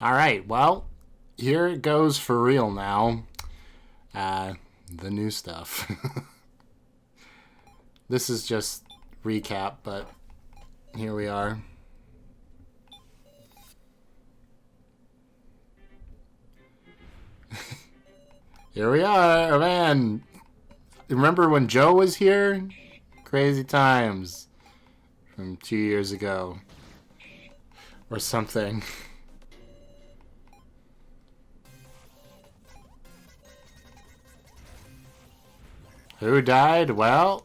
Alright, well, here it goes for real now. The new stuff. This is just recap, but here we are. Here we are, oh, man. Remember when Joe was here? Crazy times. From 2 years ago. Or something. Who died? Well...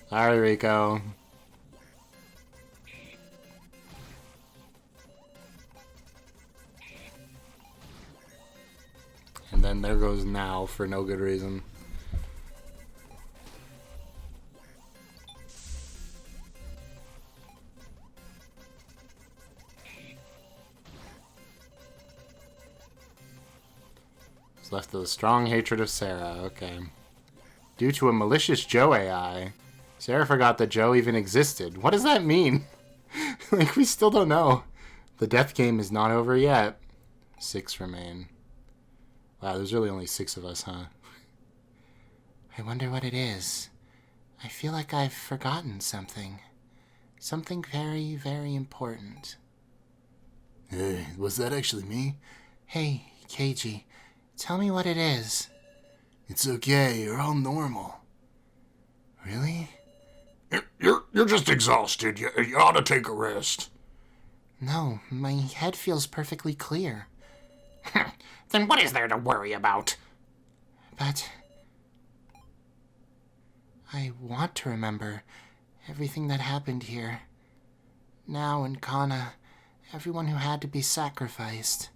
Sorry, Rico. And then there goes Now for no good reason. What's left of the strong hatred of Sarah. Okay. Due to a malicious Joe AI, Sarah forgot that Joe even existed. What does that mean? Like, we still don't know. The death game is not over yet. 6 remain. Wow, there's really only 6 of us, huh? I wonder what it is. I feel like I've forgotten something. Something very, very important. Hey, was that actually me? Hey, KG, tell me what it is. It's okay, you're all normal. Really? You're just exhausted. You ought to take a rest. No, my head feels perfectly clear. Then what is there to worry about? But... I want to remember everything that happened here. Now and Kana, everyone who had to be sacrificed.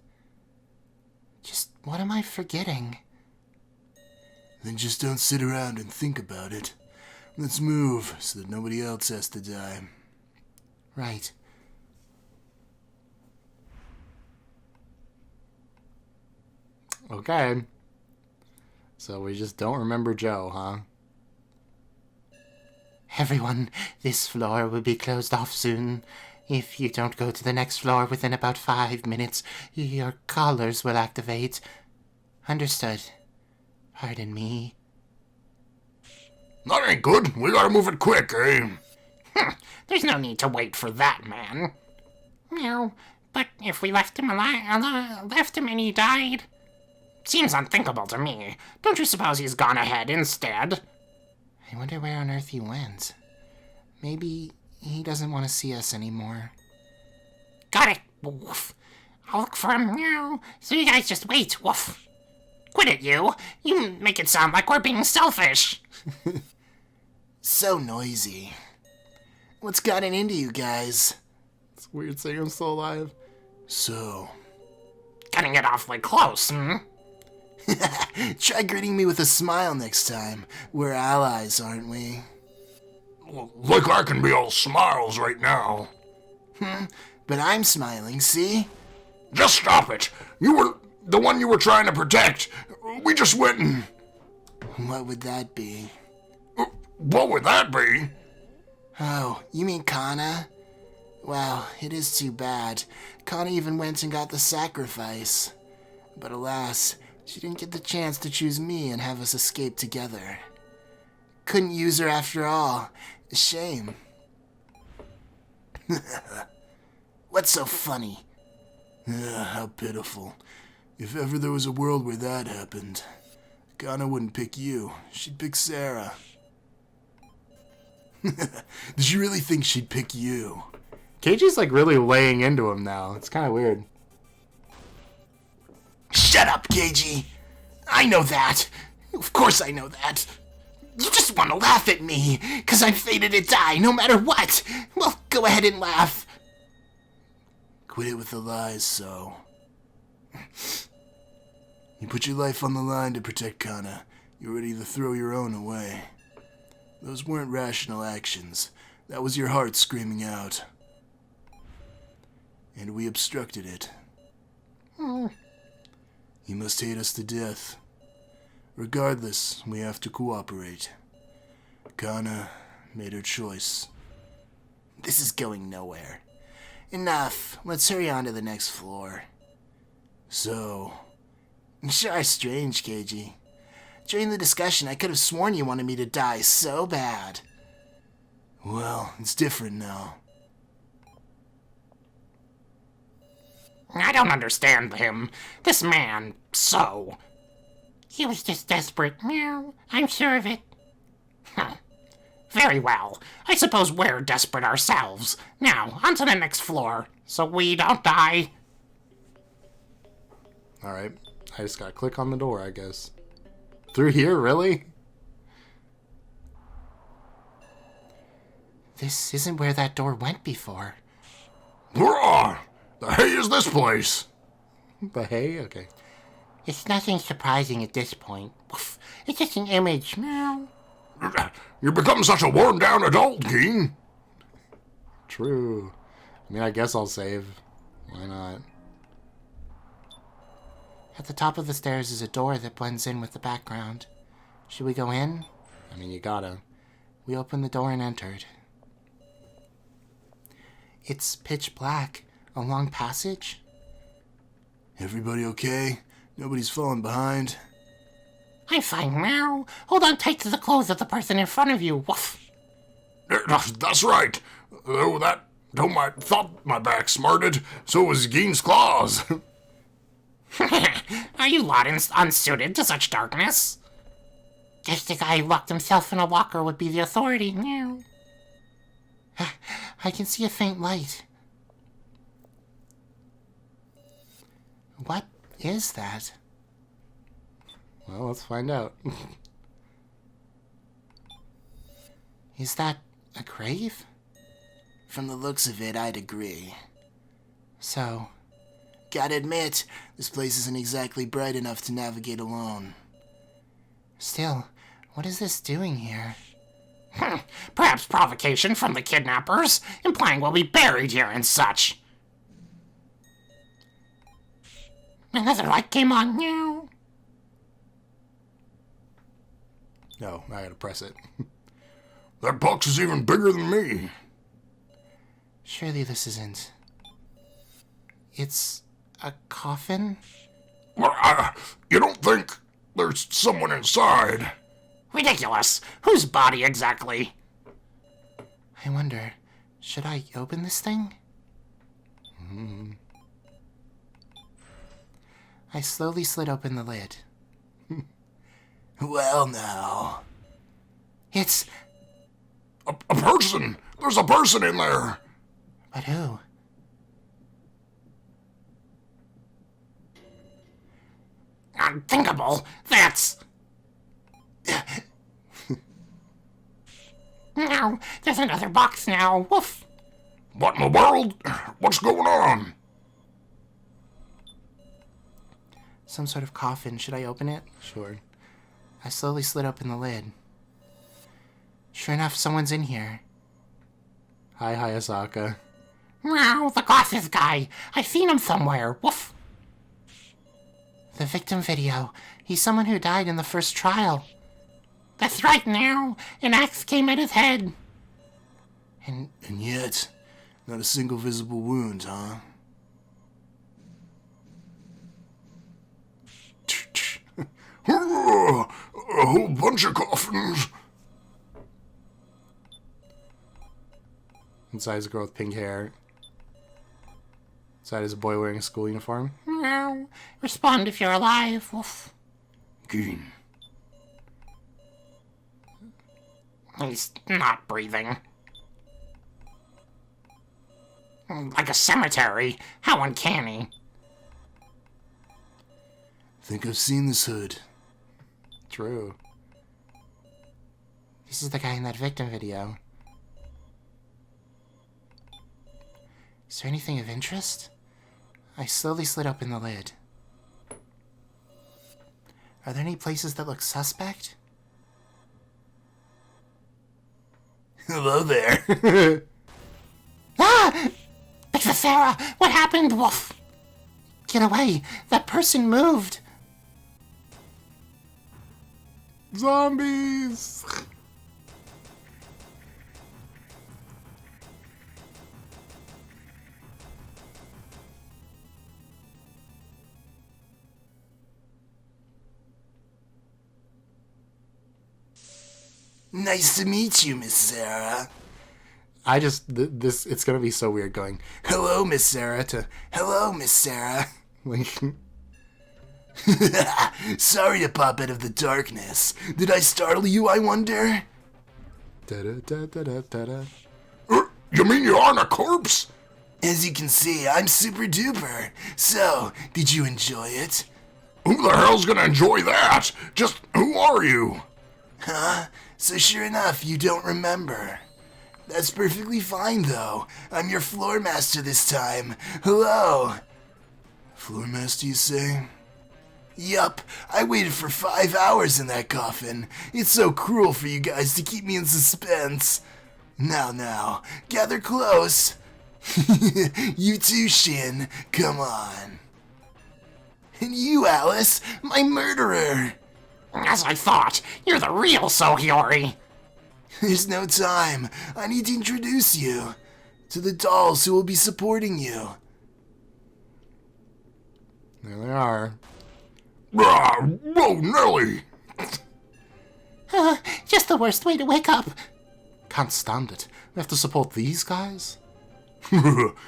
Just what am I forgetting? Then just don't sit around and think about it. Let's move so that nobody else has to die. Right. Okay. So we just don't remember Joe, huh? Everyone, this floor will be closed off soon. If you don't go to the next floor within about 5 minutes, your collars will activate. Understood. Pardon me. That ain't good. We gotta move it quick, eh? There's no need to wait for that man. No, but if we left him and he died? Seems unthinkable to me. Don't you suppose he's gone ahead instead? I wonder where on earth he went. Maybe he doesn't want to see us anymore. Got it. Woof. I'll look for him now. So you guys just wait. Woof. Quit it, you. You make it sound like we're being selfish. So noisy. What's gotten into you guys? It's weird saying I'm still alive. So... Cutting it awfully close, hmm? Try greeting me with a smile next time. We're allies, aren't we? Like I can be all smiles right now. But I'm smiling, see? Just stop it. You were the one you were trying to protect. We just went and... What would that be? What would that be? Oh, you mean Kana? Well, it is too bad. Kana even went and got the sacrifice. But alas, she didn't get the chance to choose me and have us escape together. Couldn't use her after all. A shame. What's so funny? How pitiful. If ever there was a world where that happened, Kana wouldn't pick you. She'd pick Sarah. Did you really think she'd pick you? KG's like really laying into him now. It's kind of weird. Shut up, KG. I know that. Of course I know that. You just want to laugh at me, because I'm fated to die no matter what. Well, go ahead and laugh. Quit it with the lies, so. You put your life on the line to protect Kana. You're ready to throw your own away. Those weren't rational actions. That was your heart screaming out. And we obstructed it. You must hate us to death. Regardless, we have to cooperate. Kana made her choice. This is going nowhere. Enough. Let's hurry on to the next floor. So, sure strange, KG. During the discussion, I could have sworn you wanted me to die so bad. Well, it's different now. I don't understand him. This man, so. He was just desperate. Meow. I'm sure of it. Very well. I suppose we're desperate ourselves. Now, on to the next floor, so we don't die. Alright. I just gotta click on the door, I guess. Through here, really? This isn't where that door went before. Hurrah! The hay is this place! The hay? Okay. It's nothing surprising at this point. It's just an image. Meow. You've become such a worn-down adult, Keen. True. I mean, I guess I'll save. Why not? At the top of the stairs is a door that blends in with the background. Should we go in? I mean, you gotta. We opened the door and entered. It's pitch black. A long passage? Everybody okay? Nobody's falling behind? I'm fine, meow. Hold on tight to the clothes of the person in front of you. Woof. That's right. Though thought my back smarted, so was Geen's claws. Are you lot unsuited to such darkness? Just the guy who locked himself in a locker would be the authority. Meow. I can see a faint light. What is that? Well, let's find out. Is that a grave? From the looks of it, I'd agree. So, Gotta admit, this place isn't exactly bright enough to navigate alone. still, what is this doing here? Perhaps provocation from the kidnappers, implying we'll be buried here and such. Another light came on. Meow. No, I gotta press it. That box is even bigger than me. Surely this isn't... It's a coffin? Well, you don't think there's someone inside? Ridiculous. Whose body exactly? I wonder, should I open this thing? I slowly slid open the lid. Well, now. It's... A person! There's a person in there! But who? Unthinkable. That's... No, there's another box now. Woof. What in the world? What's going on? Some sort of coffin. Should I open it? Sure. I slowly slid open the lid. Sure enough, someone's in here. Hi, Hayasaka. Meow, the glasses guy. I've seen him somewhere. Woof. The victim video. He's someone who died in the first trial. That's right now. An axe came at his head. And yet, not a single visible wound, huh? A whole bunch of coffins. Inside is a girl with pink hair. Inside is a boy wearing a school uniform. Meow. Respond if you're alive. Woof. Geen. He's not breathing. Like a cemetery. How uncanny. Think I've seen this hood. True. this is the guy in that victim video. Is there anything of interest? I slowly slid open the lid. Are there any places that look suspect? Hello there. Ah! Big Sarah, what happened? Woof. Get away! That person moved! Zombies! Nice to meet you, Miss Sarah. This, it's gonna be so weird going, Hello, Miss Sarah, to hello, Miss Sarah. like, Sorry to pop out of the darkness. Did I startle you, I wonder? da-da-da-da-da-da. You mean you aren't a corpse? As you can see, I'm super duper. So, did you enjoy it? Who the hell's gonna enjoy that? Just who are you? Huh? So sure enough, you don't remember. That's perfectly fine, though. I'm your floor master this time. Hello. Floor master, you say? Yup, I waited for 5 hours in that coffin. It's so cruel for you guys to keep me in suspense. Now, gather close. You too, Shin. Come on. And you, Alice, my murderer. As I thought, you're the real Sohiori. There's no time. I need to introduce you to the dolls who will be supporting you. There they are. Ah, whoa, Nelly! Just the worst way to wake up. Can't stand it. We have to support these guys?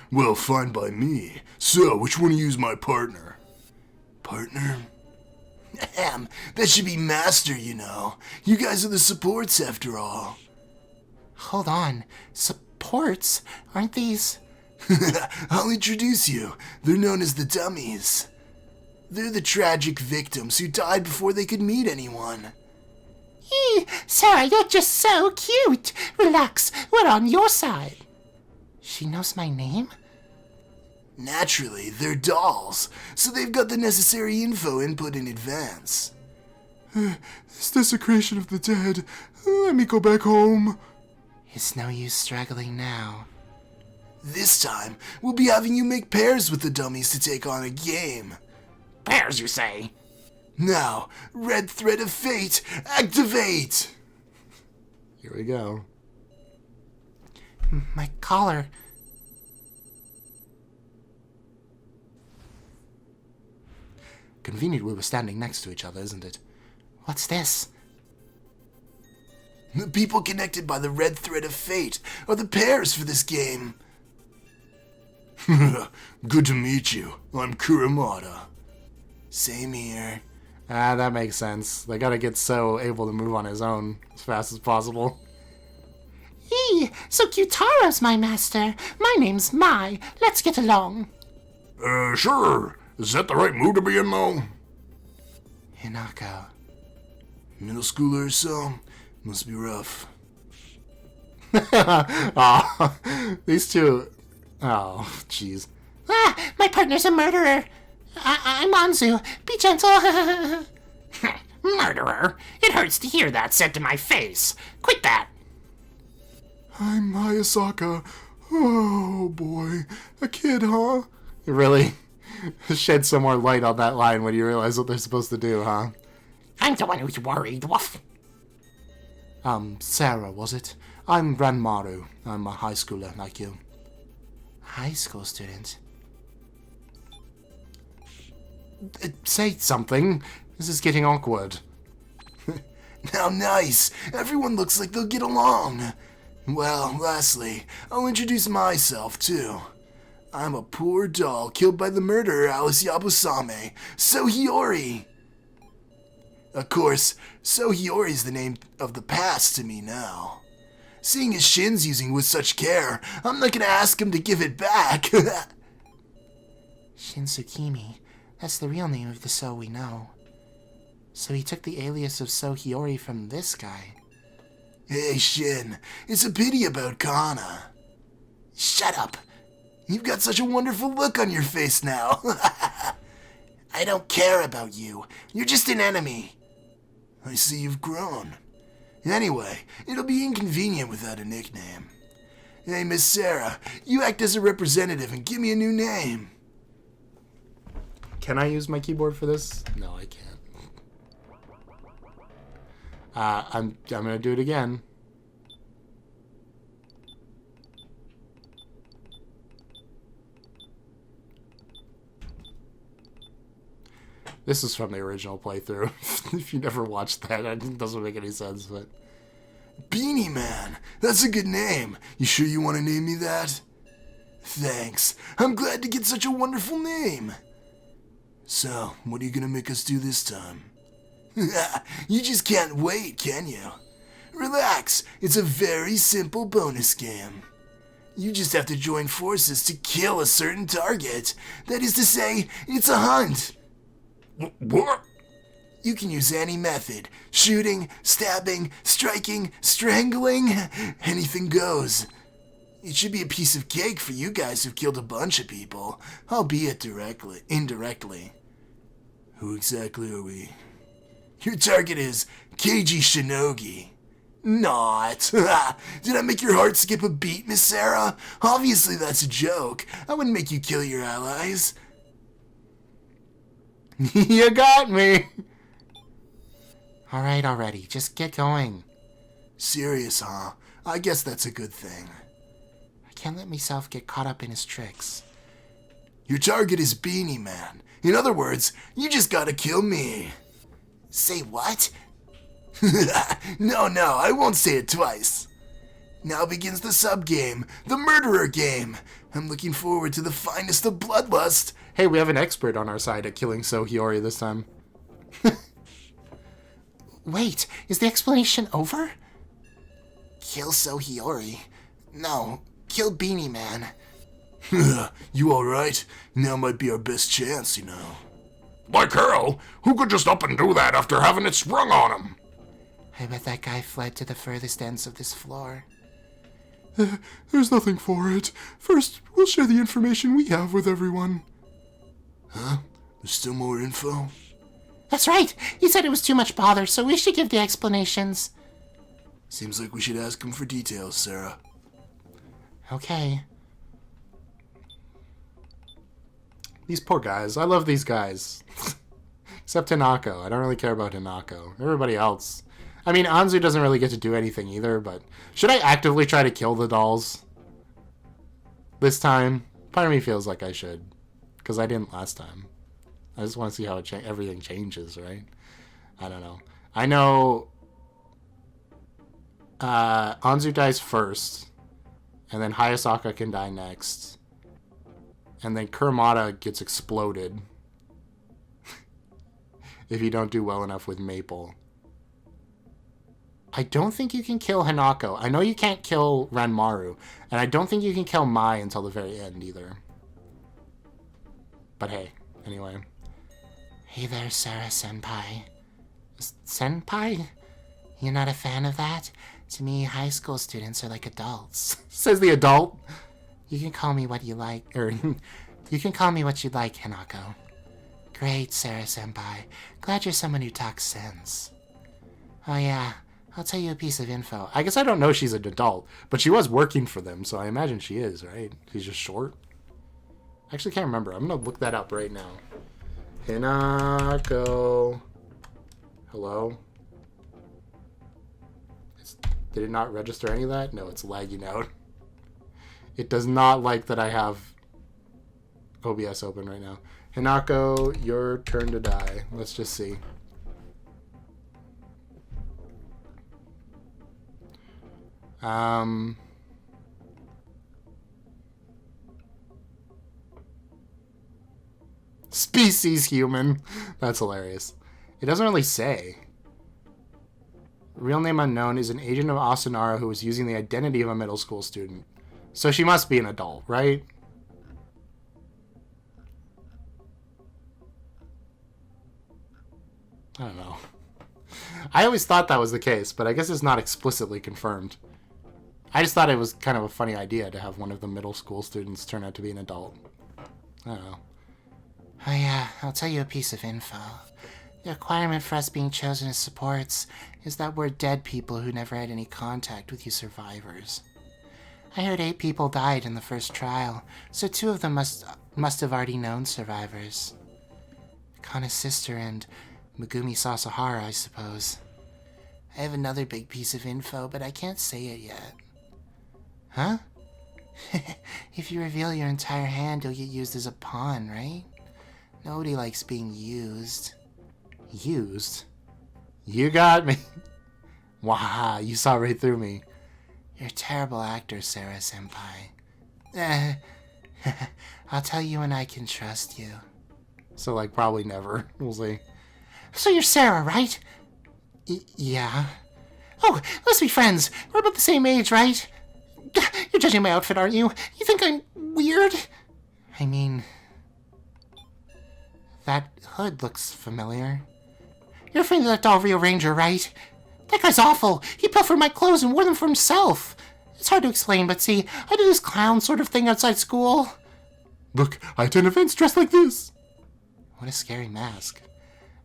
Well, fine by me. So, which one of you is my partner? Partner? Ahem, that should be master, you know. You guys are the supports after all. Hold on. Supports? Aren't these... I'll introduce you. They're known as the dummies. They're the tragic victims who died before they could meet anyone. Sarah, you're just so cute. Relax, we're on your side. She knows my name? Naturally, they're dolls, so they've got the necessary info input in advance. This desecration of the dead. Let me go back home. It's no use struggling now. This time, we'll be having you make pairs with the dummies to take on a game. Pairs, you say? Now, Red Thread of Fate, activate! Here we go. My collar. Convenient we were standing next to each other, isn't it? What's this? The people connected by the Red Thread of Fate are the pairs for this game. Good to meet you. I'm Kuramata. Same here. Ah, that makes sense. They gotta get So able to move on his own as fast as possible. So q-taro's my master. My name's Mai. Let's get along. Sure. Is that the right mood to be in, though? Hinako. Middle schooler or so? Must be rough. Aw, these two... Oh, jeez. My partner's a murderer. I'm Anzu. Be gentle. Murderer? It hurts to hear that said to my face. Quit that. I'm Hayasaka. Oh, boy. A kid, huh? You really shed some more light on that line when you realize what they're supposed to do, huh? I'm the one who's worried. Woof. Sarah, was it? I'm Ranmaru. I'm a high schooler like you. High school student. Say something. This is getting awkward. Now nice. Everyone looks like they'll get along. Well, lastly, I'll introduce myself, too. I'm a poor doll killed by the murderer Alice Yabusame, Sohiori. Of course, Sohiori's the name of the past to me now. Seeing as Shin's using it with such care, I'm not gonna ask him to give it back. Shinsukimi. That's the real name of the So we know. So he took the alias of Sohiori from this guy. Hey, Shin, it's a pity about Kana. Shut up. You've got such a wonderful look on your face now. I don't care about you. You're just an enemy. I see you've grown. Anyway, it'll be inconvenient without a nickname. Hey, Miss Sarah, you act as a representative and give me a new name. Can I use my keyboard for this? No, I can't. I'm gonna do it again. This is from the original playthrough. If you never watched that, it doesn't make any sense, but... Beanie Man. That's a good name. You sure you want to name me that? Thanks. I'm glad to get such a wonderful name. So, what are you gonna make us do this time? You just can't wait, can you? Relax. It's a very simple bonus game. You just have to join forces to kill a certain target. That is to say, it's a hunt. What? You can use any method. Shooting, stabbing, striking, strangling. Anything goes. It should be a piece of cake for you guys who've killed a bunch of people, albeit indirectly. Who exactly are we? Your target is Keiji Shinogi. Not. Did I make your heart skip a beat, Miss Sarah? Obviously that's a joke. I wouldn't make you kill your allies. You got me! Alright already, just get going. Serious, huh? I guess that's a good thing. I can't let myself get caught up in his tricks. Your target is Beanie Man. In other words, you just gotta kill me. Say what? No, I won't say it twice. Now begins the sub-game, the murderer game. I'm looking forward to the finest of bloodlust. Hey, we have an expert on our side at killing Sohiori this time. Wait, is the explanation over? Kill Sohiori? No, kill Beanie Man. You alright? Now might be our best chance, you know. Like hell? Who could just up and do that after having it sprung on him? I bet that guy fled to the furthest ends of this floor. There's nothing for it. First, we'll share the information we have with everyone. Huh? There's still more info? That's right. He said it was too much bother, so we should give the explanations. Seems like we should ask him for details, Sarah. Okay. These poor guys. I love these guys. Except Hinako. I don't really care about Hinako. Everybody else. I mean, Anzu doesn't really get to do anything either, but... Should I actively try to kill the dolls? This time? Part of me feels like I should. Because I didn't last time. I just want to see how everything changes, right? I don't know. I know... Anzu dies first. And then Hayasaka can die next. And then Kurumada gets exploded. If you don't do well enough with Maple. I don't think you can kill Hinako. I know you can't kill Ranmaru. And I don't think you can kill Mai until the very end either. But hey, anyway. Hey there, Sarah-senpai. Senpai? You're not a fan of that? To me, high school students are like adults. Says the adult. You can call me what you like, you can call me what you like, Hinako. Great, Sarah-senpai. Glad you're someone who talks sense. Oh yeah, I'll tell you a piece of info. I guess I don't know she's an adult, but she was working for them, so I imagine she is, right? She's just short. I actually can't remember. I'm gonna look that up right now. Hinako. Hello? Did it not register any of that? No, it's lagging out. It does not like that I have OBS open right now. Hinako, your turn to die. Let's just see. Species human. That's hilarious. It doesn't really say. Real name unknown is an agent of Asunara who was using the identity of a middle school student. So she must be an adult, right? I don't know. I always thought that was the case, but I guess it's not explicitly confirmed. I just thought it was kind of a funny idea to have one of the middle school students turn out to be an adult. I don't know. Oh yeah, I'll tell you a piece of info. The requirement for us being chosen as supports is that we're dead people who never had any contact with you survivors. I heard 8 people died in the first trial, so 2 of them must have already known survivors. Kana's sister and Megumi Sasahara, I suppose. I have another big piece of info, but I can't say it yet. Huh? If you reveal your entire hand, you'll get used as a pawn, right? Nobody likes being used. Used? You got me. Wow, you saw right through me. You're a terrible actor, Sarah-senpai. I'll tell you when I can trust you. So, like, probably never. We'll see. So you're Sarah, right? Yeah. Oh, let's be friends. We're about the same age, right? You're judging my outfit, aren't you? You think I'm weird? I mean... that hood looks familiar. You're afraid of that Del Rio Ranger, right? That guy's awful. He pilfered my clothes and wore them for himself. It's hard to explain, but see, I do this clown sort of thing outside school. Look, I attend events dressed like this. What a scary mask.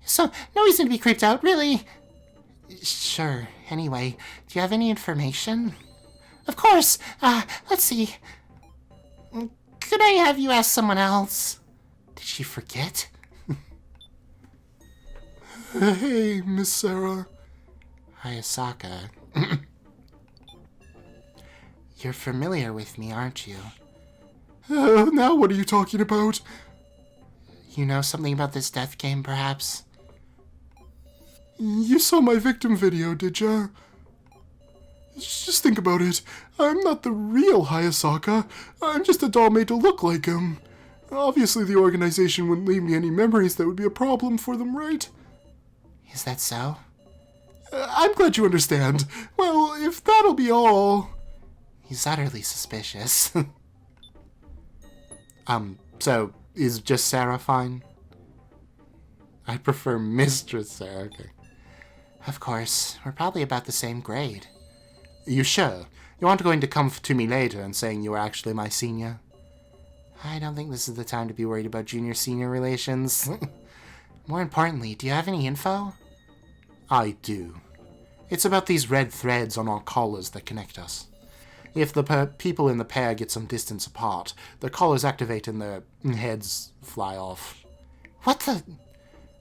So, no reason to be creeped out, really. Sure. Anyway, do you have any information? Of course. Let's see. Could I have you ask someone else? Did she forget? Hey, Miss Sarah. Hayasaka. You're familiar with me, aren't you? Now what are you talking about? You know something about this death game, perhaps? You saw my victim video, did ya? Just think about it. I'm not the real Hayasaka. I'm just a doll made to look like him. Obviously, the organization wouldn't leave me any memories that would be a problem for them, right? Is that so? I'm glad you understand. Well, if that'll be all... He's utterly suspicious. So, is just Sarah fine? I prefer Mistress Sarah. Okay. Of course. We're probably about the same grade. You sure? You aren't going to come to me later and saying you were actually my senior? I don't think this is the time to be worried about junior-senior relations. More importantly, do you have any info? I do. It's about these red threads on our collars that connect us. If the people in the pair get some distance apart, the collars activate and their heads fly off. What the...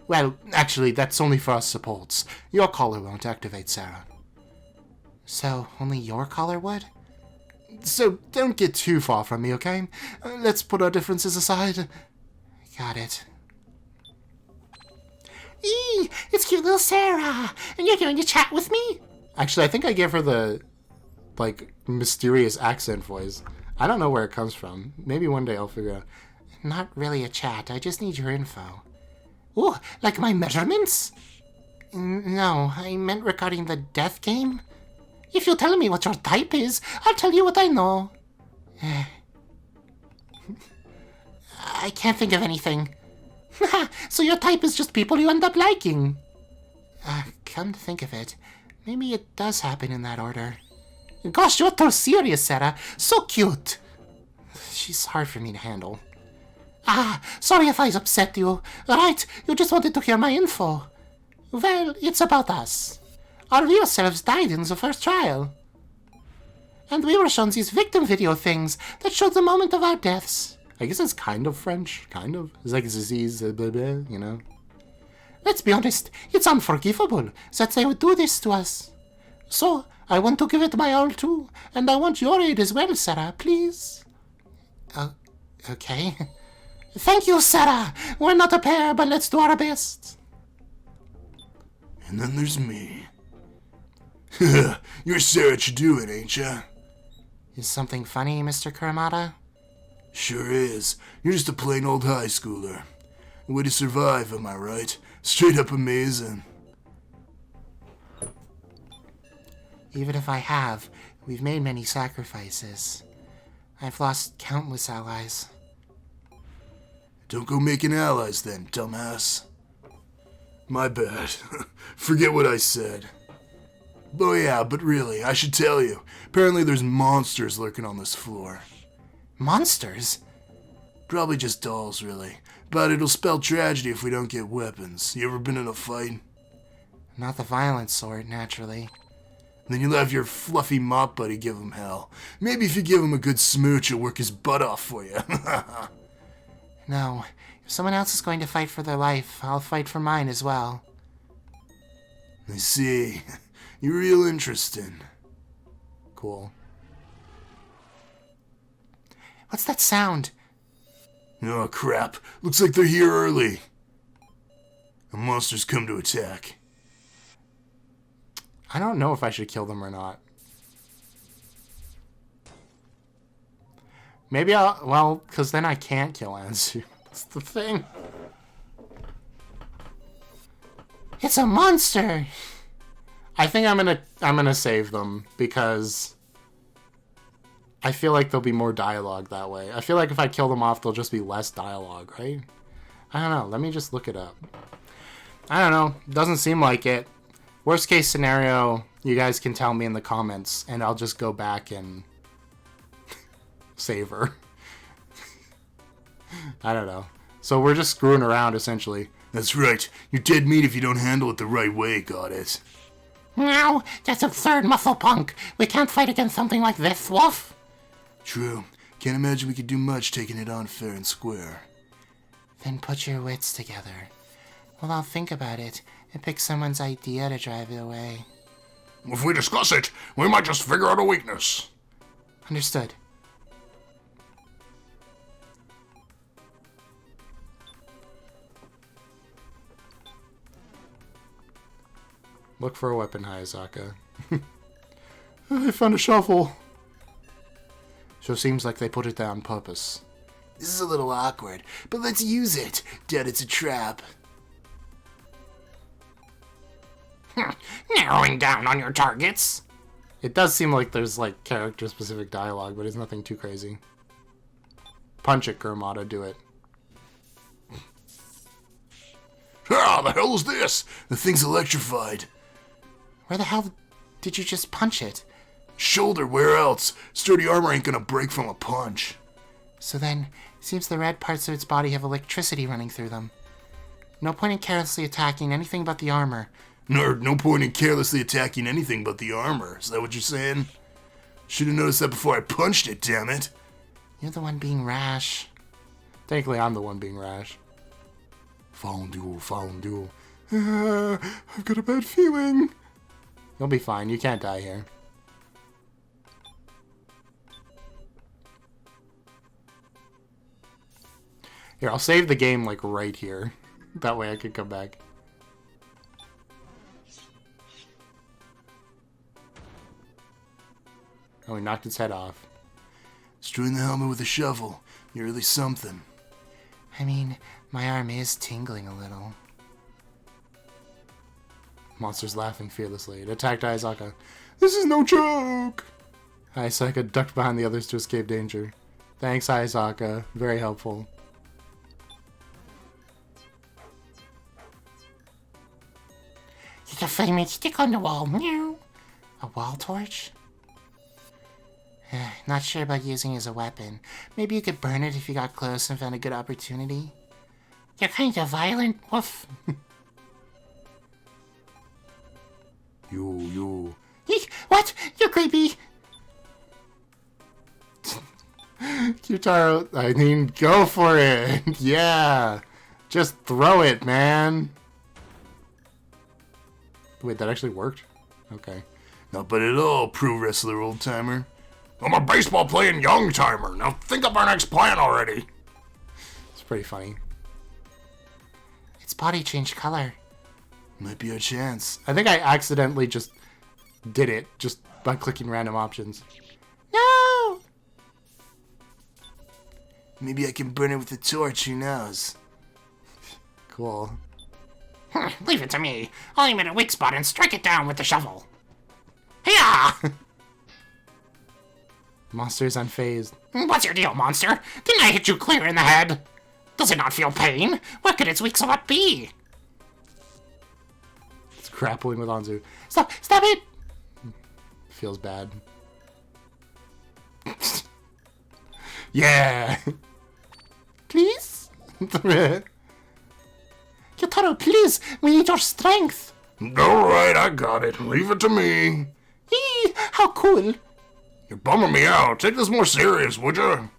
Well, actually, that's only for us supports. Your collar won't activate, Sarah. So, only your collar would? So, don't get too far from me, okay? Let's put our differences aside. Got it. Eee, it's cute little Sarah. And you're going to chat with me? Actually, I think I gave her the, like, mysterious accent voice. I don't know where it comes from. Maybe one day I'll figure out. Not really a chat. I just need your info. Ooh, like my measurements? No, I meant regarding the death game. If you'll tell me what your type is, I'll tell you what I know. I can't think of anything. So your type is just people you end up liking. Come to think of it, maybe it does happen in that order. Gosh, you're too serious, Sarah. So cute. She's hard for me to handle. Sorry if I upset you. Right, you just wanted to hear my info. Well, it's about us. Our real selves died in the first trial. And we were shown these victim video things that showed the moment of our deaths. I guess it's kind of French, kind of. It's like disease, blah, blah, you know. Let's be honest, it's unforgivable that they would do this to us. So, I want to give it my all too, and I want your aid as well, Sarah, please. Okay. Thank you, Sarah. We're not a pair, but let's do our best. And then there's me. You're Sarah Chiduen, ain't ya? Is something funny, Mr. Kuramata? Sure is. You're just a plain old high schooler. Way to survive, am I right? Straight up amazing. Even if I have, we've made many sacrifices. I've lost countless allies. Don't go making allies then, dumbass. My bad. Forget what I said. Oh yeah, but really, I should tell you. Apparently there's monsters lurking on this floor. Monsters? Probably just dolls, really. But it'll spell tragedy if we don't get weapons. You ever been in a fight? Not the violent sort, naturally. Then you'll have your fluffy mop buddy give him hell. Maybe if you give him a good smooch, he'll work his butt off for you. No, if someone else is going to fight for their life, I'll fight for mine as well. I see. You're real interesting. Cool. What's that sound? Oh, crap. Looks like they're here early. The monsters come to attack. I don't know if I should kill them or not. Maybe I'll... Well, because then I can't kill Anzu. That's the thing. It's a monster! I think I'm gonna save them because I feel like there'll be more dialogue that way. I feel like if I kill them off, there'll just be less dialogue, right? I don't know. Let me just look it up. I don't know. Doesn't seem like it. Worst case scenario, you guys can tell me in the comments, and I'll just go back and save her. I don't know. So we're just screwing around, essentially. That's right. You're dead meat if you don't handle it the right way, got it? No, that's absurd, muscle punk. We can't fight against something like this, Wolf. True. Can't imagine we could do much taking it on fair and square. Then put your wits together. Well, I'll think about it and pick someone's idea to drive it away. If we discuss it, we might just figure out a weakness. Understood. Look for a weapon, Hayasaka. I found a shovel. So it seems like they put it there on purpose. This is a little awkward, but let's use it. Doubt it's a trap. Narrowing down on your targets. It does seem like there's, like, character-specific dialogue, but it's nothing too crazy. Punch it, Kurumada, do it. Ah, the hell is this? The thing's electrified. Where the hell did you just punch it? Shoulder, where else? Sturdy armor ain't gonna break from a punch. So then, seems the red parts of its body have electricity running through them. No point in carelessly attacking anything but the armor. Nerd, no point in carelessly attacking anything but the armor. Is that what you're saying? Should've noticed that before I punched it, damn it. You're the one being rash. Technically, I'm the one being rash. Found duel. I've got a bad feeling. You'll be fine. You can't die here. Here, I'll save the game, like, right here. That way I could come back. Oh, he knocked its head off. Destroying the helmet with a shovel. You're really something. I mean, my arm is tingling a little. Monster's laughing fearlessly. It attacked Hayasaka. This is no joke. Hayasaka ducked behind the others to escape danger. Thanks, Hayasaka. Very helpful. It's a flaming stick on the wall. Meow. A wall torch? Not sure about using it as a weapon. Maybe you could burn it if you got close and found a good opportunity. You're kind of violent, Wolf. You. Eek, what? You're creepy. q-taro, I mean, go for it. Yeah. Just throw it, man. Wait, that actually worked? Okay. Not bad at all, pro wrestler old timer. I'm a baseball playing young timer. Now think of our next plan already. It's pretty funny. Its body changed color. Might be our chance. I think I accidentally just did it just by clicking random options. No! Maybe I can burn it with a torch, who knows? Cool. Leave it to me. I'll aim at a weak spot and strike it down with the shovel. Hiya! Monster is unfazed. What's your deal, monster? Didn't I hit you clear in the head? Does it not feel pain? What could its weak spot be? It's grappling with Anzu. Stop it! Feels bad. Yeah! Please? q-taro, please, we need your strength. Alright, I got it. Leave it to me. Eee, how cool. You're bumming me out. Take this more serious, would you?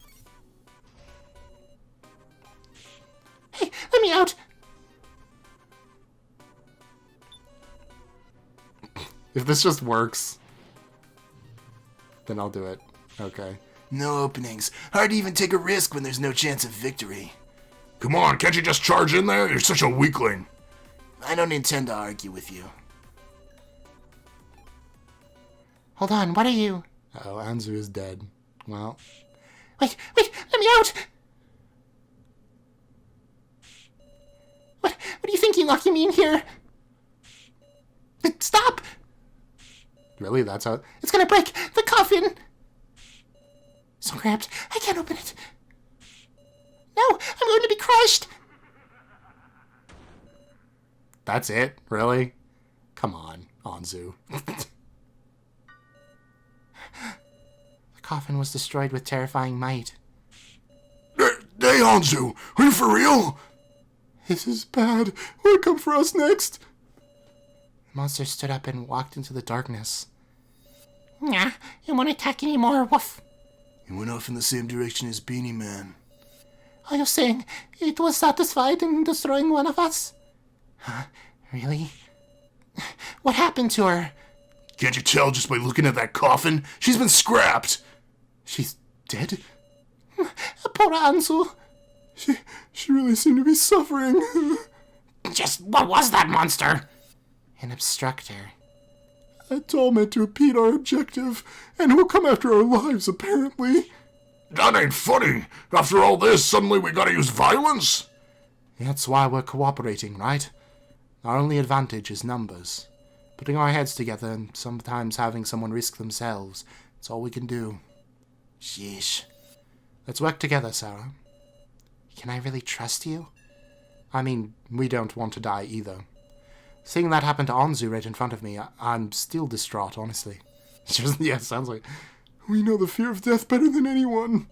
Hey, let me out. If this just works, then I'll do it. Okay. No openings. Hard to even take a risk when there's no chance of victory. Come on, can't you just charge in there? You're such a weakling. I don't intend to argue with you. Hold on, what are you? Oh, Anzu is dead. Well, Wait, let me out! What are you thinking, locking me in here? Stop! really? That's how... It's gonna break the coffin! So cramped, I can't open it. No, I'm going to be crushed! That's it? Really? Come on, Anzu. The coffin was destroyed with terrifying might. Hey, Anzu, are you for real? This is bad. Will it come for us next? The monster stood up and walked into the darkness. Yeah, it won't attack anymore, woof. He went off in the same direction as Beanie Man. Are you saying it was satisfied in destroying one of us? Huh? Really? What happened to her? Can't you tell just by looking at that coffin? She's been scrapped. She's dead? Poor Anzu. She really seemed to be suffering. Just what was that monster? An obstructor. It's all meant to impede our objective, and will come after our lives, apparently. That ain't funny. After all this, suddenly we gotta use violence? That's why we're cooperating, right? Our only advantage is numbers. Putting our heads together and sometimes having someone risk themselves. It's all we can do. Sheesh. Let's work together, Sarah. Can I really trust you? I mean, we don't want to die either. Seeing that happen to Anzu right in front of me, I'm still distraught, honestly. Yeah, sounds like... We know the fear of death better than anyone.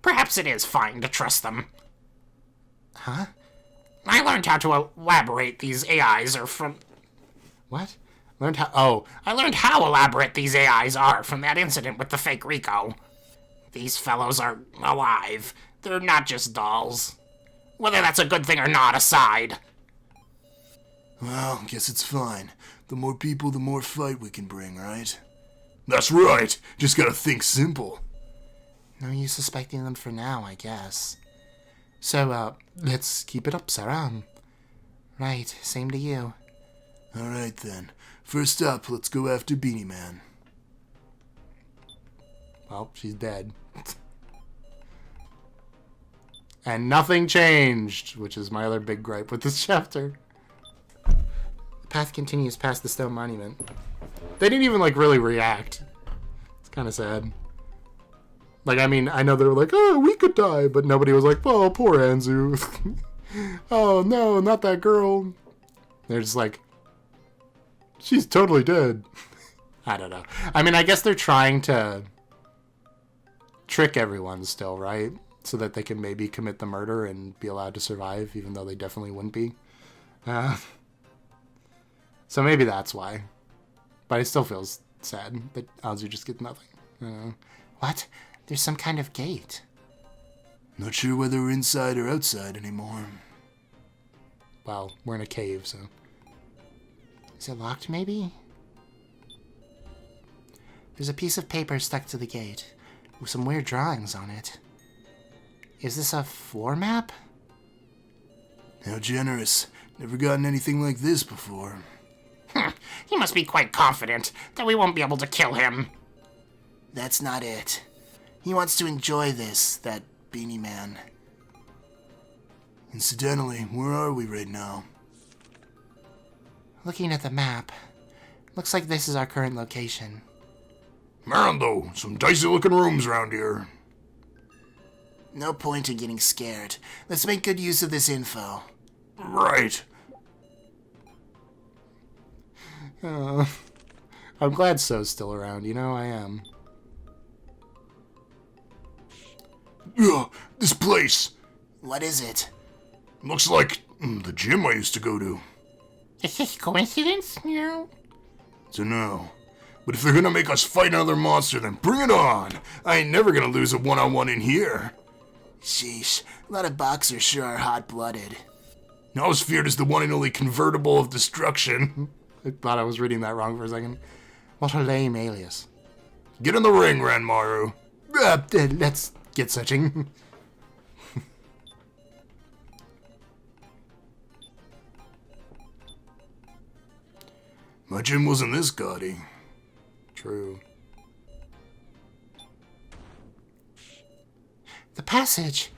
Perhaps it is fine to trust them. Huh? I learned how to elaborate these AIs are from... What? Learned how... Oh, I learned how elaborate these AIs are from that incident with the fake Rico. These fellows are alive. They're not just dolls. Whether that's a good thing or not aside. Well, guess it's fine. The more people, the more fight we can bring, right? That's right. Just gotta think simple. No use suspecting them for now, I guess. so, let's keep it up, Sarah. Right, same to you. Alright then. First up, let's go after Beanie Man. Well, she's dead. And nothing changed, which is my other big gripe with this chapter. The path continues past the stone monument. They didn't even, like, really react. It's kind of sad. Like, I mean, I know they were like, oh, we could die, but nobody was like, oh, poor Anzu. Oh, no, not that girl. They're just like, she's totally dead. I don't know. I mean, I guess they're trying to trick everyone still, right? So that they can maybe commit the murder and be allowed to survive, even though they definitely wouldn't be. So maybe that's why. But it still feels sad that Anzu just gets nothing. What? There's some kind of gate. Not sure whether we're inside or outside anymore. Well, we're in a cave, so... Is it locked, maybe? There's a piece of paper stuck to the gate, with some weird drawings on it. Is this a floor map? How generous. Never gotten anything like this before. He must be quite confident that we won't be able to kill him. That's not it. He wants to enjoy this, that Beanie Man. Incidentally, where are we right now? Looking at the map, looks like this is our current location. Man, though, some dicey looking rooms around here. No point in getting scared. Let's make good use of this info. Right. I'm glad So's still around, you know, I am. Ugh, this place. What is it? Looks like the gym I used to go to. Is this coincidence? No. Dunno. But if they're gonna make us fight another monster, then bring it on. I ain't never gonna lose a one-on-one in here. Sheesh, a lot of boxers sure are hot-blooded. I was feared as the one and only convertible of destruction. I thought I was reading that wrong for a second. What a lame alias. Get in the ring, Ranmaru. Let's get searching. My gym wasn't this gaudy. True. The passage.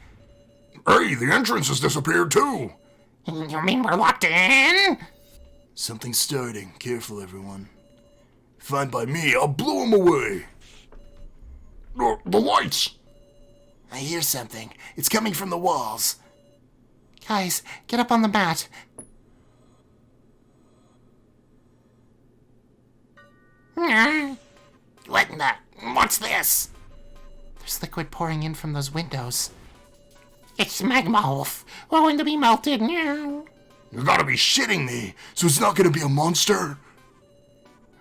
Hey, the entrance has disappeared too! You mean we're locked in? Something's starting. Careful, everyone. Fine by me, I'll blow him away! The lights! I hear something. It's coming from the walls. Guys, get up on the mat. What in the... What's this? There's liquid pouring in from those windows. It's magma wolf. We're going to be melted now. You gotta be shitting me! So it's not gonna be a monster?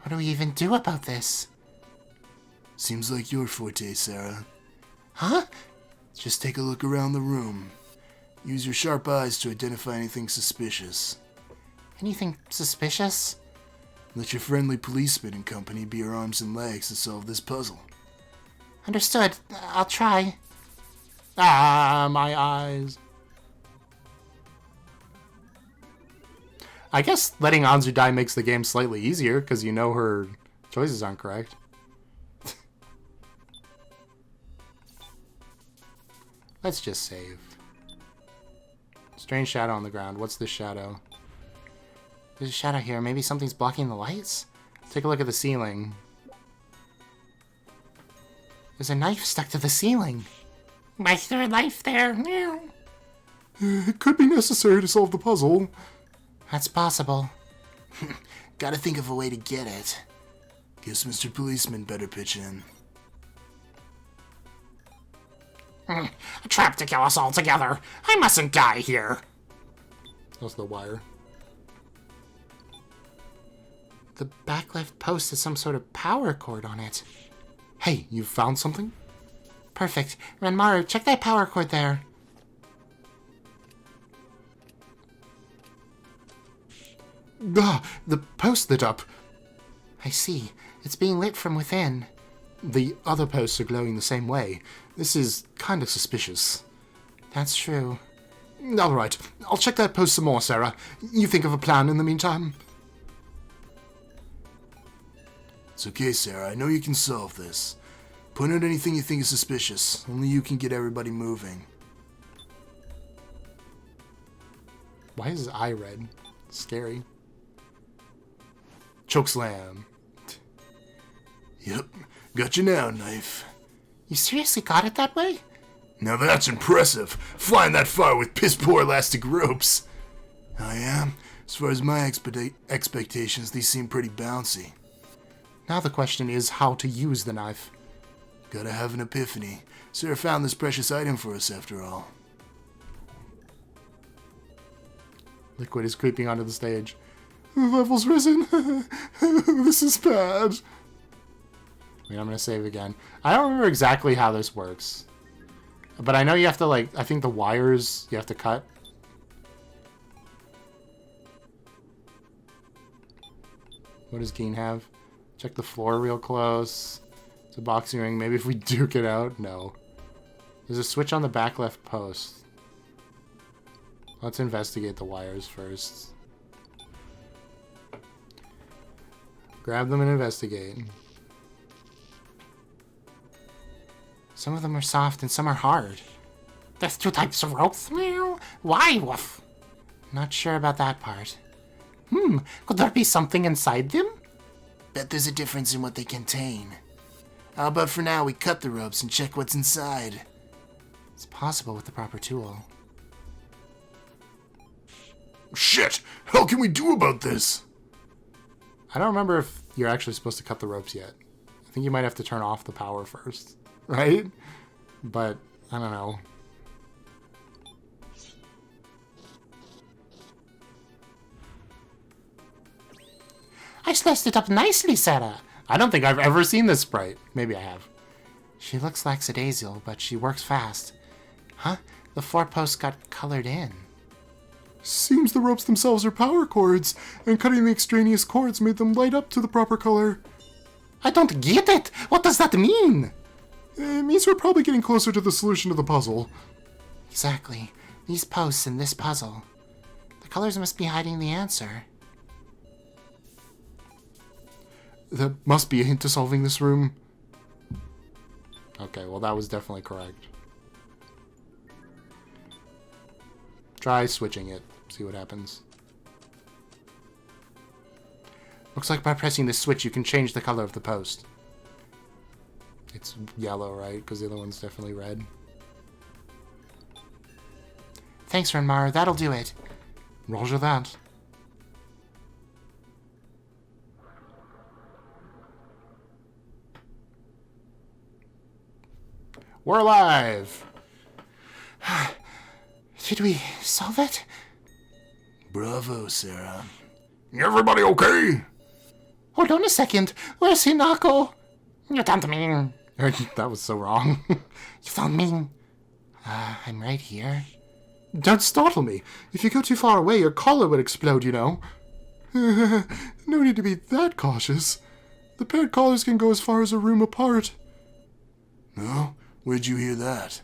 What do we even do about this? Seems like your forte, Sarah. Huh? Just take a look around the room. Use your sharp eyes to identify anything suspicious. Anything suspicious? Let your friendly policeman and company be your arms and legs to solve this puzzle. Understood. I'll try. Ah, my eyes. I guess letting Anzu die makes the game slightly easier, because you know her choices aren't correct. Let's just save. Strange shadow on the ground. What's this shadow? There's a shadow here. Maybe something's blocking the lights? Take a look at the ceiling. There's a knife stuck to the ceiling. My third life there. It could be necessary to solve the puzzle. That's possible. Gotta think of a way to get it. Guess Mr. Policeman better pitch in. A trap to kill us all together. I mustn't die here. That's the wire. The back left post has some sort of power cord on it. Hey, you found something? Perfect. Renmaru, check that power cord there. Ah, the post lit up. I see. It's being lit from within. The other posts are glowing the same way. This is kind of suspicious. That's true. All right, I'll check that post some more, Sarah. You think of a plan in the meantime? It's okay, Sarah. I know you can solve this. Point out anything you think is suspicious. Only you can get everybody moving. Why is his eye red? Scary. Chokeslam. Yep. Got you now, knife. You seriously got it that way? Now that's impressive. Flying that far with piss-poor elastic ropes. I am. As far as my expectations, these seem pretty bouncy. Now the question is how to use the knife. Gotta have an epiphany. Sarah found this precious item for us after all. Liquid is creeping onto the stage. The level's risen. This is bad. Wait, I'm gonna save again. I don't remember exactly how this works. But I know you have to, like, I think the wires you have to cut. What does Geen have? Check the floor real close. It's a boxing ring. Maybe if we duke it out? No. There's a switch on the back left post. Let's investigate the wires first. Grab them and investigate. Some of them are soft and some are hard. There's two types of ropes. Why, Wolf? Not sure about that part. Could there be something inside them? Bet there's a difference in what they contain. How about for now we cut the ropes and check what's inside? It's possible with the proper tool. Shit! How can we do about this? I don't remember if you're actually supposed to cut the ropes yet. I think you might have to turn off the power first, right? But, I don't know. I sliced it up nicely, Sarah. I don't think I've ever seen this sprite. Maybe I have. She looks lackadaisical, but she works fast. Huh? The four posts got colored in. Seems the ropes themselves are power cords, and cutting the extraneous cords made them light up to the proper color. I don't get it! What does that mean? It means we're probably getting closer to the solution to the puzzle. Exactly. These posts and this puzzle. The colors must be hiding the answer. That must be a hint to solving this room. Okay, well that was definitely correct. Try switching it. See what happens. Looks like by pressing this switch you can change the color of the post. It's yellow, right? Because the other one's definitely red. Thanks, Renmar. That'll do it. Roger that. We're alive! Did we solve it? Bravo, Sarah. Everybody okay? Hold on a second. Where's Hinako? You don't mean... That was so wrong. You don't mean... I'm right here. Don't startle me. If you go too far away, your collar would explode, you know. No need to be that cautious. The paired collars can go as far as a room apart. No? Where'd you hear that?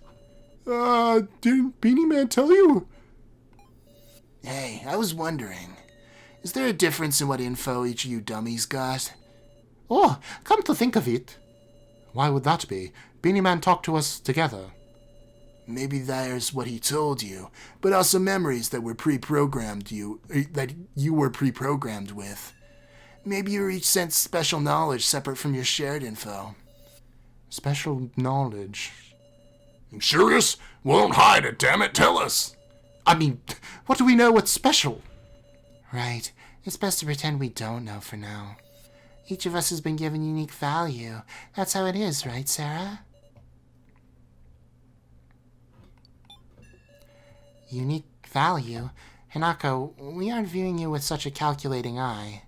Didn't Beanie Man tell you? Hey, I was wondering, is there a difference in what info each of you dummies got? Oh, come to think of it. Why would that be? Beanie Man talked to us together. Maybe there's what he told you, but also memories that were that you were pre-programmed with. Maybe you each sent special knowledge separate from your shared info. Special knowledge. You serious? Well, don't hide it, damn it. Tell us. I mean, what do we know what's special? Right. It's best to pretend we don't know for now. Each of us has been given unique value. That's how it is, right, Sarah? Unique value? Hinako, we aren't viewing you with such a calculating eye.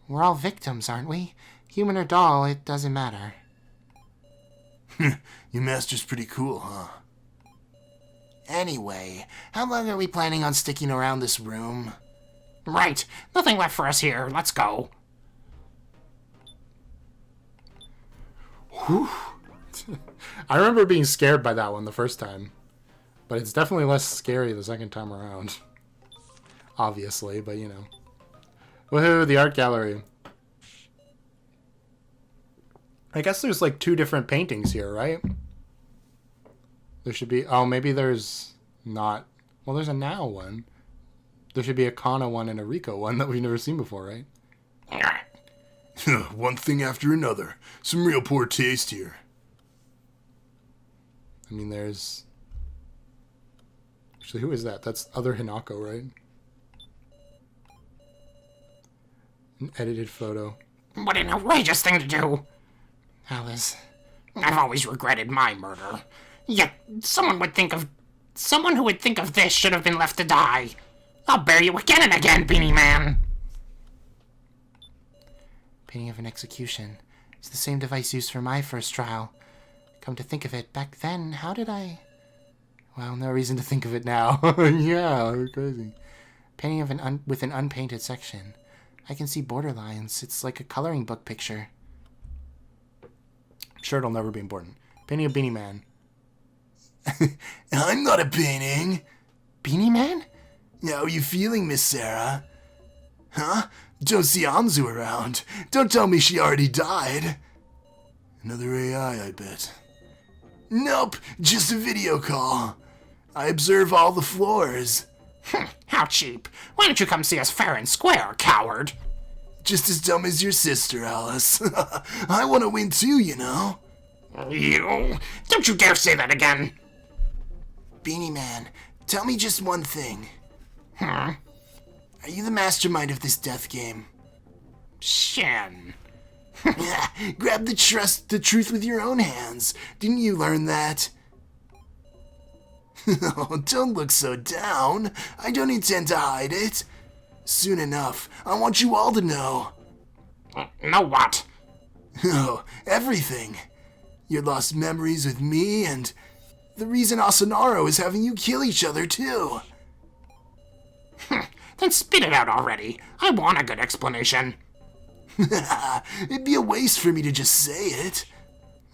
We're all victims, aren't we? Human or doll, it doesn't matter. Your master's pretty cool, huh? Anyway, how long are we planning on sticking around this room? Right. Nothing left for us here. Let's go. Whew. I remember being scared by that one the first time. But it's definitely less scary the second time around. Obviously, but you know. Woohoo, the art gallery. I guess there's like 2 different paintings here, right? There should be... Oh, maybe there's not... Well, there's a Now one. There should be a Kana one and a Rico one that we've never seen before, right? One thing after another. Some real poor taste here. I mean, there's... Actually, who is that? That's other Hinako, right? An edited photo. What an outrageous thing to do. Alice. I've always regretted my murder. Yet, someone who would think of this should have been left to die. I'll bear you again and again, Beanie Man. Painting of an execution. It's the same device used for my first trial. Come to think of it, back then, how did I... Well, no reason to think of it now. Yeah, crazy. Painting of with an unpainted section. I can see border lines. It's like a coloring book picture. I'm sure it'll never be important. Painting of Beanie Man. I'm not a painting. Beanie Man? How are you feeling, Miss Sarah? Huh? Don't see Anzu around. Don't tell me she already died. Another AI, I bet. Nope, just a video call. I observe all the floors. How cheap. Why don't you come see us fair and square, coward? Just as dumb as your sister, Alice. I want to win too, you know. You... Don't you dare say that again. Beanie Man, tell me just one thing. Hmm? Are you the mastermind of this death game? Shin. Grab the truth with your own hands. Didn't you learn that? Oh, don't look so down. I don't intend to hide it. Soon enough, I want you all to know. Know what? Oh, everything. Your lost memories with me and the reason Asanaro is having you kill each other too. Then spit it out already. I want a good explanation. It'd be a waste for me to just say it.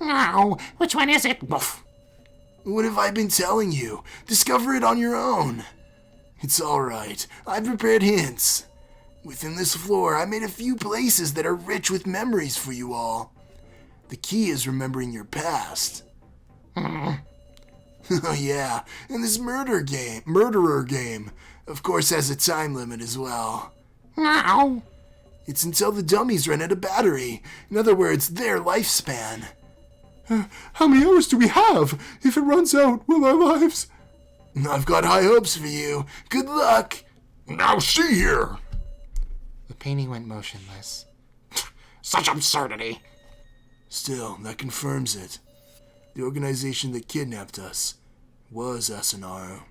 No, which one is it? Woof. What have I been telling you? Discover it on your own. It's all right. I prepared hints. Within this floor, I made a few places that are rich with memories for you all. The key is remembering your past. Oh yeah, and this murderer game, of course has a time limit as well. Now. It's until the dummies run out of battery. In other words, their lifespan. How many hours do we have? If it runs out, will our lives... I've got high hopes for you. Good luck. Now see here. The painting went motionless. Such absurdity. Still, that confirms it. The organization that kidnapped us was Asanaro.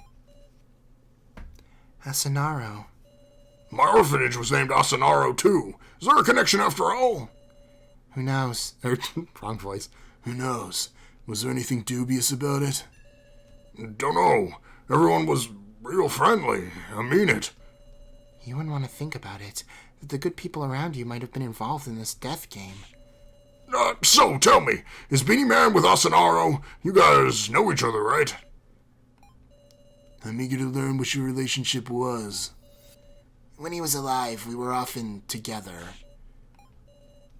Asanaro. My orphanage was named Asanaro too. Is there a connection after all? Who knows? Wrong voice. Who knows? Was there anything dubious about it? Don't know. Everyone was real friendly. I mean it. You wouldn't want to think about it. That the good people around you might have been involved in this death game. So, tell me, is Beanie Man with Asanaro? You guys know each other, right? I'm eager to learn what your relationship was. When he was alive, we were often together.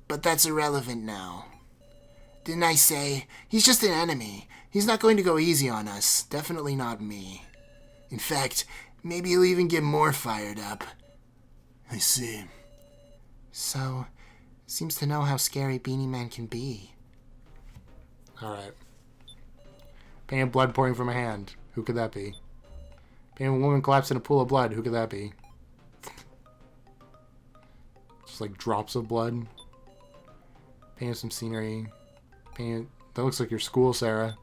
But that's irrelevant now. Didn't I say, he's just an enemy. He's not going to go easy on us. Definitely not me. In fact, maybe he'll even get more fired up. I see. So, seems to know how scary Beanie Man can be. Alright. Painting of blood pouring from a hand. Who could that be? Painting a woman collapsed in a pool of blood. Who could that be? Just like drops of blood. Painting some scenery. Painting... That looks like your school, Sarah.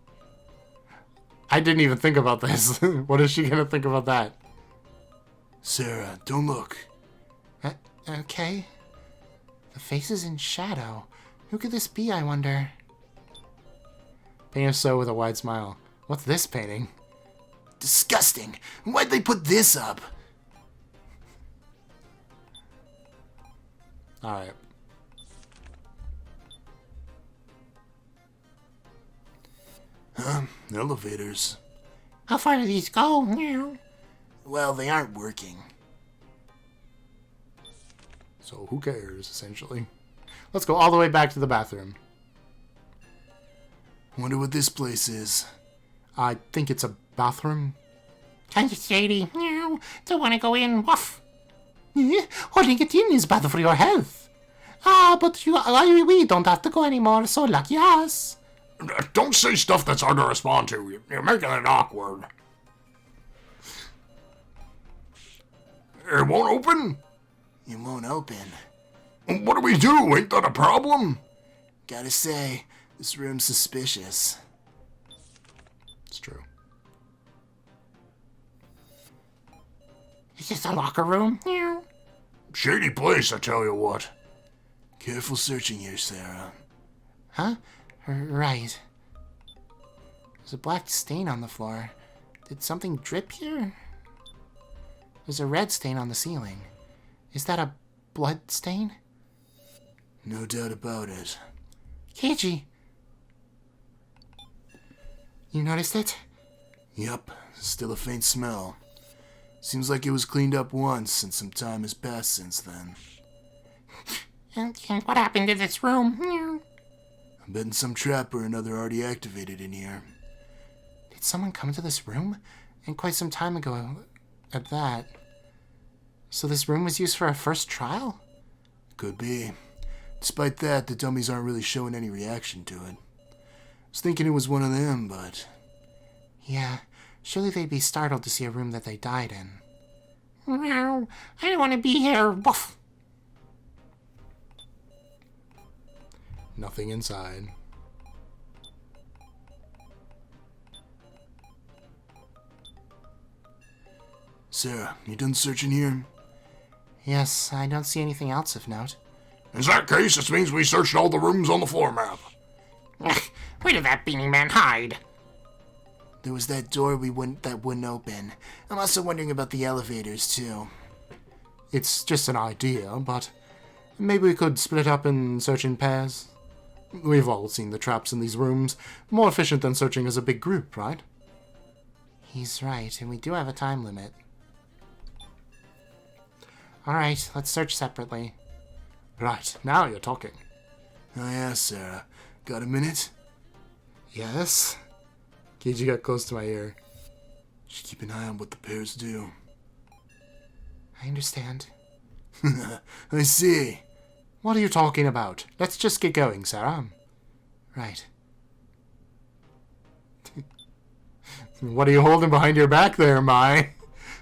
I didn't even think about this. What is she gonna think about that? Sarah, don't look. Okay. The face is in shadow. Who could this be, I wonder? Painting so with a wide smile. What's this painting? Disgusting. Why'd they put this up? Alright. Elevators. How far do these go? Meow. Well, they aren't working. So who cares, essentially? Let's go all the way back to the bathroom. Wonder what this place is. I think it's a bathroom. Kind of shady. Meow. Don't want to go in. Woof. Holding it in is bad for your health. But we don't have to go anymore, so lucky us. Don't say stuff that's hard to respond to. You're making it awkward. It won't open? It won't open. What do we do? Ain't that a problem? Gotta say, this room's suspicious. It's true. Is this a locker room? Meow. Shady place, I tell you what. Careful searching here, Sarah. Huh? Right. There's a black stain on the floor. Did something drip here? There's a red stain on the ceiling. Is that a blood stain? No doubt about it. Keiji! You noticed it? Yup, still a faint smell. Seems like it was cleaned up once, and some time has passed since then. And what happened to this room? Meow. I'm betting some trap or another already activated in here. Did someone come into this room? And quite some time ago, at that. So this room was used for our first trial? Could be. Despite that, the dummies aren't really showing any reaction to it. I was thinking it was one of them, but... Yeah, surely they'd be startled to see a room that they died in. Meow. I don't want to be here. Woof. Nothing inside. Sarah, you done searching here? Yes, I don't see anything else of note. In that case, this means we searched all the rooms on the floor map. Ugh, where did that Beanie Man hide? There was that door that wouldn't open. I'm also wondering about the elevators, too. It's just an idea, but maybe we could split up and search in pairs. We've all seen the traps in these rooms. More efficient than searching as a big group, right? He's right, and we do have a time limit. Alright, let's search separately. Right, now you're talking. Oh yeah, Sarah. Got a minute? Yes? Keiji got close to my ear. Should keep an eye on what the pairs do. I understand. I see. What are you talking about? Let's just get going, Sarah. Right. What are you holding behind your back there, Mai?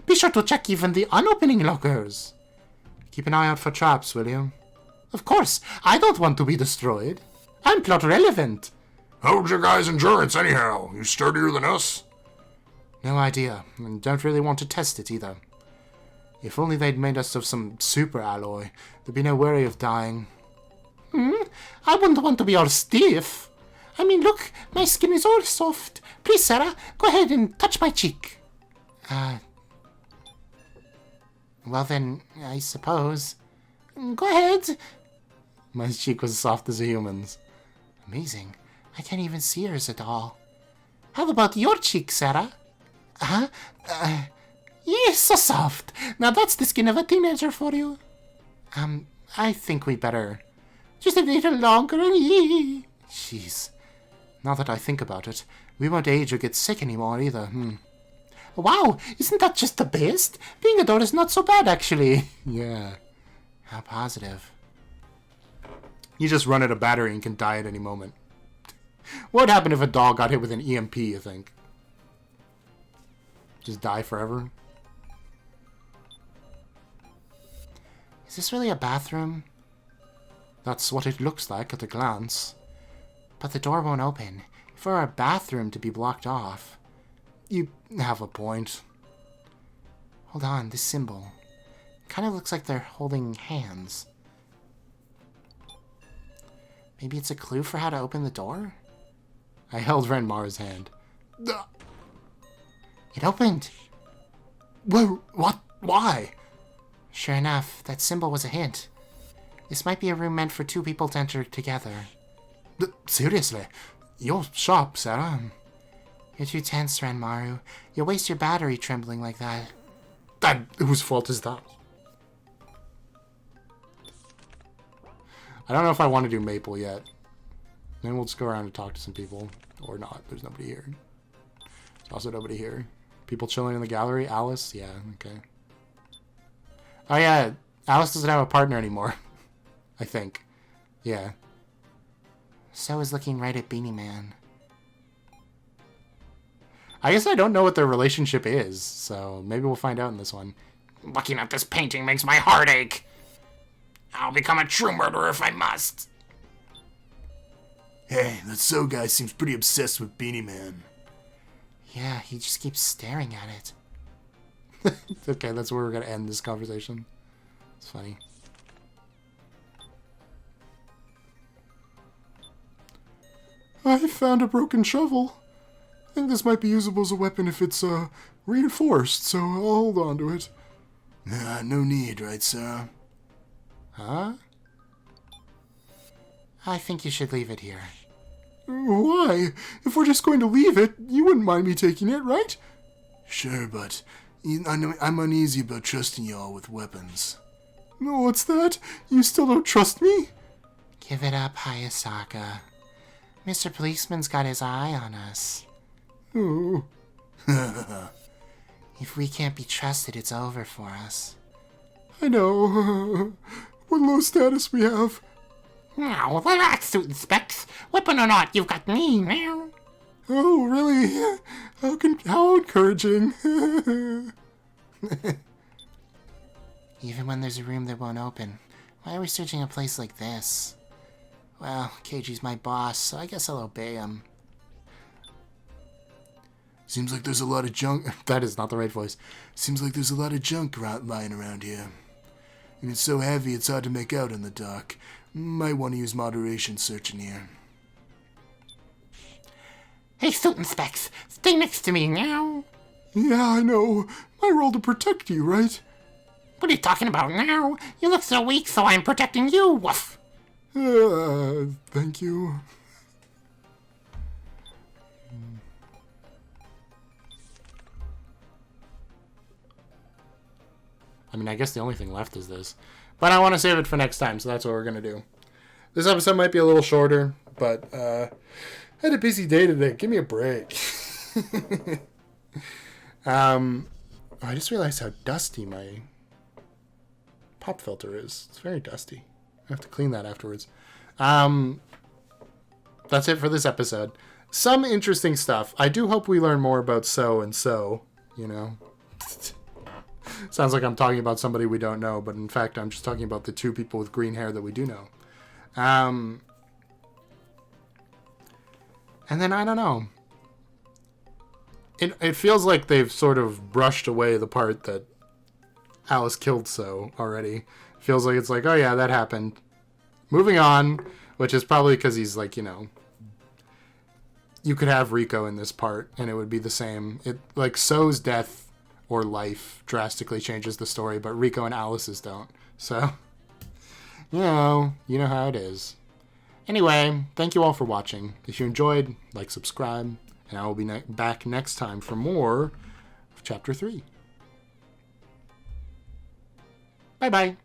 Be sure to check even the unopening lockers. Keep an eye out for traps, will you? Of course, I don't want to be destroyed. I'm plot relevant. How's your guys' endurance anyhow? You sturdier than us? No idea, and don't really want to test it either. If only they'd made us of some super alloy, there'd be no worry of dying. I wouldn't want to be all stiff. I mean, look, my skin is all soft. Please, Sarah, go ahead and touch my cheek. Well then, I suppose. Go ahead. My cheek was soft as a human's. Amazing. I can't even see her as a doll. How about your cheek, Sarah? Yes, so soft. Now that's the skin of a teenager for you. I think we better... Just a little longer. Jeez. Now that I think about it, we won't age or get sick anymore either. Wow, isn't that just the best? Being a doll is not so bad, actually. Yeah. How positive. You just run out of battery and can die at any moment. What would happen if a doll got hit with an EMP, you think? Just die forever? Is this really a bathroom? That's what it looks like at a glance. But the door won't open. For a bathroom to be blocked off. You have a point. Hold on, this symbol. Kind of looks like they're holding hands. Maybe it's a clue for how to open the door? I held Renmar's hand. It opened! Whoa, what? Why? Sure enough, that symbol was a hint. This might be a room meant for two people to enter together. Seriously? You're sharp, Sarah. You're too tense, Renmaru. You'll waste your battery trembling like that. Whose fault is that? I don't know if I want to do Maple yet. Then we'll just go around and talk to some people. Or not. There's nobody here. There's also nobody here. People chilling in the gallery. Alice? Yeah, okay. Oh yeah, Alice doesn't have a partner anymore. I think. Yeah. So is looking right at Beanie Man. I guess I don't know what their relationship is, so maybe we'll find out in this one. Looking at this painting makes my heart ache. I'll become a true murderer if I must. Hey, that So guy seems pretty obsessed with Beanie Man. Yeah, he just keeps staring at it. Okay, that's where we're gonna end this conversation. It's funny. I found a broken shovel. I think this might be usable as a weapon if it's, reinforced, so I'll hold on to it. Nah, no need, right, Sarah? Huh? I think you should leave it here. Why? If we're just going to leave it, you wouldn't mind me taking it, right? Sure, but I'm uneasy about trusting y'all with weapons. No, what's that? You still don't trust me? Give it up, Hayasaka. Mr. Policeman's got his eye on us. Oh. If we can't be trusted, it's over for us. I know. What low status we have. Now, relax, Suit Specs. Weapon or not, you've got me now. Oh, really? How encouraging. Even when there's a room that won't open. Why are we searching a place like this? Well, Keiji's my boss, so I guess I'll obey him. Seems like there's a lot of junk. That is not the right voice. Seems like there's a lot of junk lying around here. And it's so heavy it's hard to make out in the dark. Might want to use moderation searching here. Hey, Suit and Specs, stay next to me now. Yeah, I know. My role to protect you, right? What are you talking about now? You look so weak, so I'm protecting you, woof. Thank you. I mean, I guess the only thing left is this. But I want to save it for next time, so that's what we're going to do. This episode might be a little shorter, but I had a busy day today. Give me a break. I just realized how dusty my pop filter is. It's very dusty. I have to clean that afterwards. That's it for this episode. Some interesting stuff. I do hope we learn more about So and So, you know. Sounds like I'm talking about somebody we don't know, but in fact, I'm just talking about the two people with green hair that we do know. And then, I don't know. It feels like they've sort of brushed away the part that Alice killed So already. Feels like it's like, oh yeah, that happened. Moving on, which is probably because he's like, you know, you could have Rico in this part and it would be the same. It like So's death or life drastically changes the story, but Rico and Alice's don't. So, you know how it is. Anyway, thank you all for watching. If you enjoyed, like, subscribe, and I will be back next time for more of Chapter 3. Bye-bye.